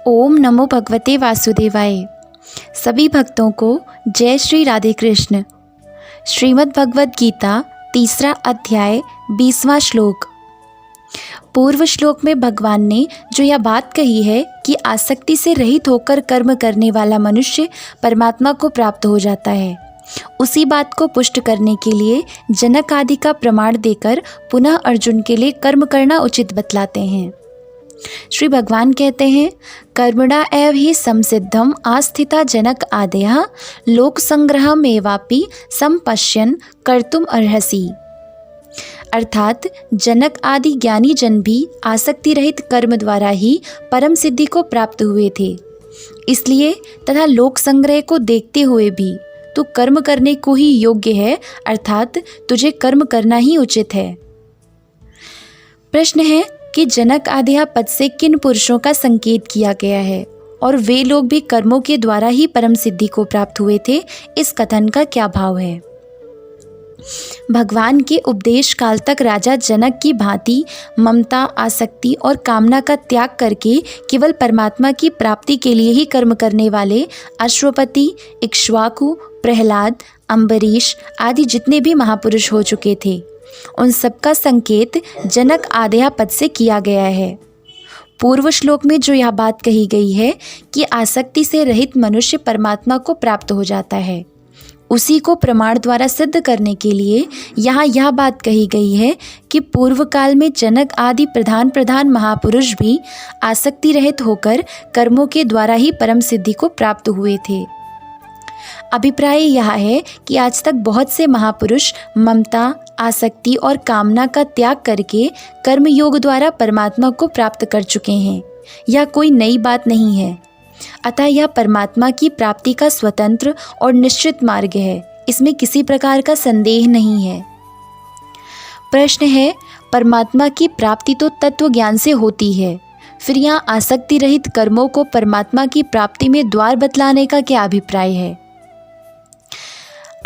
ओम नमो भगवते वासुदेवाय। सभी भक्तों को जय श्री राधे कृष्ण। श्रीमद् भगवद गीता तीसरा अध्याय 20वां श्लोक। पूर्व श्लोक में भगवान ने जो यह बात कही है कि आसक्ति से रहित होकर कर्म करने वाला मनुष्य परमात्मा को प्राप्त हो जाता है, उसी बात को पुष्ट करने के लिए जनक आदि का प्रमाण देकर पुनः अर्जुन के लिए कर्म करना उचित बतलाते हैं। श्री भगवान कहते हैं, कर्मणा एव ही संसिद्धम आस्थिता जनक आदयः लोक संग्रहमेवापि संपश्यन् कर्तुम अर्हसि। अर्थात जनक आदि ज्ञानी जन भी आसक्ति रहित कर्म द्वारा ही परम सिद्धि को प्राप्त हुए थे। इसलिए तथा लोक संग्रह को देखते हुए भी तू कर्म करने को ही योग्य है, अर्थात तुझे कर्म करना ही उचित है। प्रश्न है कि जनक आदि पद से किन पुरुषों का संकेत किया गया है और वे लोग भी कर्मों के द्वारा ही परम सिद्धि को प्राप्त हुए थे, इस कथन का क्या भाव है। भगवान के उपदेश काल तक राजा जनक की भांति ममता, आसक्ति और कामना का त्याग करके केवल परमात्मा की प्राप्ति के लिए ही कर्म करने वाले अश्वपति, इक्ष्वाकु, प्रहलाद, अम्बरीश आदि जितने भी महापुरुष हो चुके थे, उन सबका संकेत जनक आदेहा पद से किया गया है। पूर्व श्लोक में जो यह बात कही गई है कि आसक्ति से रहित मनुष्य परमात्मा को प्राप्त हो जाता है, उसी को प्रमाण द्वारा सिद्ध करने के लिए यहाँ यह बात कही गई है कि पूर्व काल में जनक आदि प्रधान महापुरुष भी आसक्ति रहित होकर कर्मों के द्वारा ही परम सिद्धि को प्राप्त हुए थे। अभिप्राय यह है कि आज तक बहुत से महापुरुष ममता, आसक्ति और कामना का त्याग करके कर्म योग द्वारा परमात्मा को प्राप्त कर चुके हैं। यह कोई नई बात नहीं है, अतः यह परमात्मा की प्राप्ति का स्वतंत्र और निश्चित मार्ग है, इसमें किसी प्रकार का संदेह नहीं है। प्रश्न है, परमात्मा की प्राप्ति तो तत्व ज्ञान से होती है, फिर यहाँ आसक्ति रहित कर्मों को परमात्मा की प्राप्ति में द्वार बतलाने का क्या अभिप्राय है।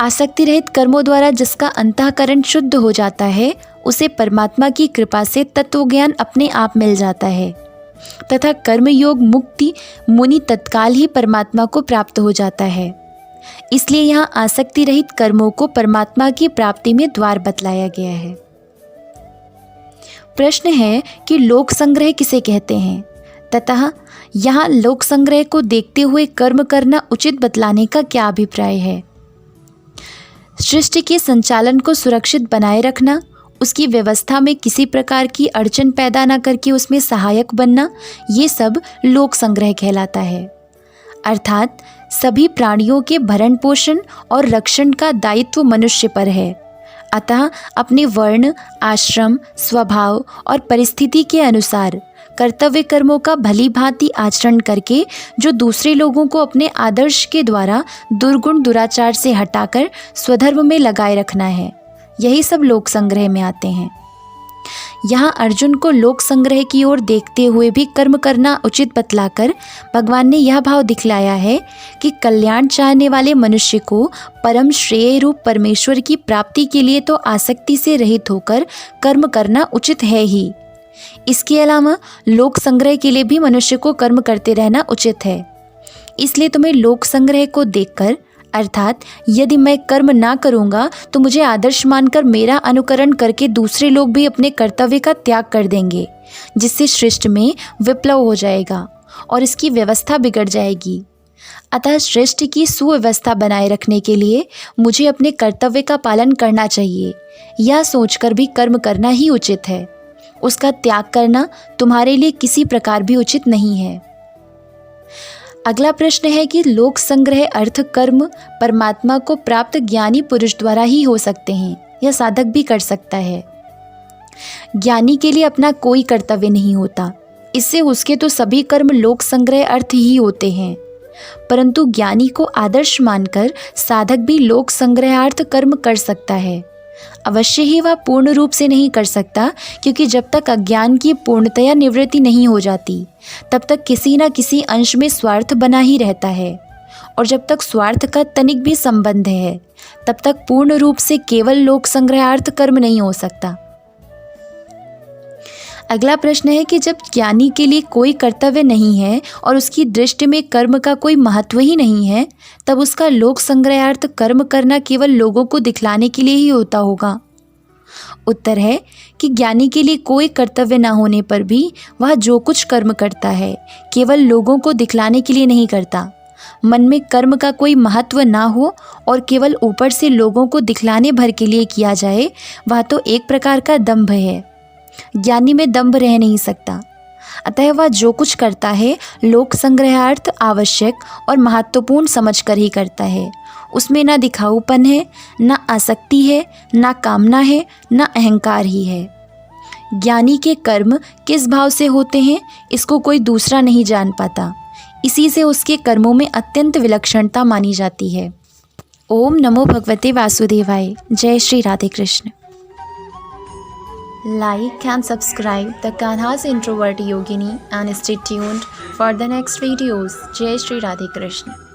आसक्ति रहित कर्मों द्वारा जिसका अंतःकरण शुद्ध हो जाता है, उसे परमात्मा की कृपा से तत्व ज्ञान अपने आप मिल जाता है तथा कर्मयोग मुक्ति मुनि तत्काल ही परमात्मा को प्राप्त हो जाता है। इसलिए यहाँ आसक्ति रहित कर्मों को परमात्मा की प्राप्ति में द्वार बतलाया गया है। प्रश्न है कि लोक संग्रह किसे कहते हैं तथा यहाँ लोक संग्रह को देखते हुए कर्म करना उचित बतलाने का क्या अभिप्राय है। सृष्टि के संचालन को सुरक्षित बनाए रखना, उसकी व्यवस्था में किसी प्रकार की अड़चन पैदा न करके उसमें सहायक बनना, ये सब लोक संग्रह कहलाता है। अर्थात सभी प्राणियों के भरण पोषण और रक्षण का दायित्व मनुष्य पर है, अतः अपने वर्ण, आश्रम, स्वभाव और परिस्थिति के अनुसार कर्तव्य कर्मों का भली भांति आचरण करके जो दूसरे लोगों को अपने आदर्श के द्वारा दुर्गुण दुराचार से हटाकर स्वधर्म में लगाए रखना है, यही सब लोक संग्रह में आते हैं। यहाँ अर्जुन को लोक संग्रह की ओर देखते हुए भी कर्म करना उचित बतलाकर भगवान ने यह भाव दिखलाया है कि कल्याण चाहने वाले मनुष्य को परम श्रेय रूप परमेश्वर की प्राप्ति के लिए तो आसक्ति से रहित होकर कर्म करना उचित है ही, इसके अलावा लोक संग्रह के लिए भी मनुष्य को कर्म करते रहना उचित है। इसलिए तुम्हें लोक संग्रह को देखकर, अर्थात यदि मैं कर्म ना करूँगा तो मुझे आदर्श मानकर मेरा अनुकरण करके दूसरे लोग भी अपने कर्तव्य का त्याग कर देंगे, जिससे सृष्टि में विप्लव हो जाएगा और इसकी व्यवस्था बिगड़ जाएगी। अतः सृष्टि की सुव्यवस्था बनाए रखने के लिए मुझे अपने कर्तव्य का पालन करना चाहिए, यह सोचकर भी कर्म करना ही उचित है। उसका त्याग करना तुम्हारे लिए किसी प्रकार भी उचित नहीं है। अगला प्रश्न है कि लोक संग्रह अर्थ कर्म परमात्मा को प्राप्त ज्ञानी पुरुष द्वारा ही हो सकते हैं या साधक भी कर सकता है। ज्ञानी के लिए अपना कोई कर्तव्य नहीं होता, इससे उसके तो सभी कर्म लोक संग्रह अर्थ ही होते हैं, परंतु ज्ञानी को आदर्श मानकर साधक भी लोक संग्रहार्थ कर्म कर सकता है। अवश्य ही वह पूर्ण रूप से नहीं कर सकता, क्योंकि जब तक अज्ञान की पूर्णतया निवृत्ति नहीं हो जाती तब तक किसी न किसी अंश में स्वार्थ बना ही रहता है, और जब तक स्वार्थ का तनिक भी संबंध है तब तक पूर्ण रूप से केवल लोक संग्रहार्थ कर्म नहीं हो सकता। अगला प्रश्न है कि जब ज्ञानी के लिए कोई कर्तव्य नहीं है और उसकी दृष्टि में कर्म का कोई महत्व ही नहीं है, तब उसका लोक संग्रहार्थ कर्म करना केवल लोगों को दिखलाने के लिए ही होता होगा। उत्तर है कि ज्ञानी के लिए कोई कर्तव्य न होने पर भी वह जो कुछ कर्म करता है केवल लोगों को दिखलाने के लिए नहीं करता। मन में कर्म का कोई महत्व ना हो और केवल ऊपर से लोगों को दिखलाने भर के लिए किया जाए, वह तो एक प्रकार का दंभ है। ज्ञानी में दंभ रह नहीं सकता, अतः वह जो कुछ करता है लोक संग्रहार्थ आवश्यक और महत्वपूर्ण समझकर ही करता है। उसमें ना दिखाऊपन है, ना आसक्ति है, ना कामना है, ना अहंकार ही है। ज्ञानी के कर्म किस भाव से होते हैं इसको कोई दूसरा नहीं जान पाता, इसी से उसके कर्मों में अत्यंत विलक्षणता मानी जाती है। ओम नमो भगवते वासुदेवाय। जय Shri Radhe Krishna. Like and subscribe the Kanha's Introvert Yogini and stay tuned for the next videos. Jai Shri Radhe Krishna.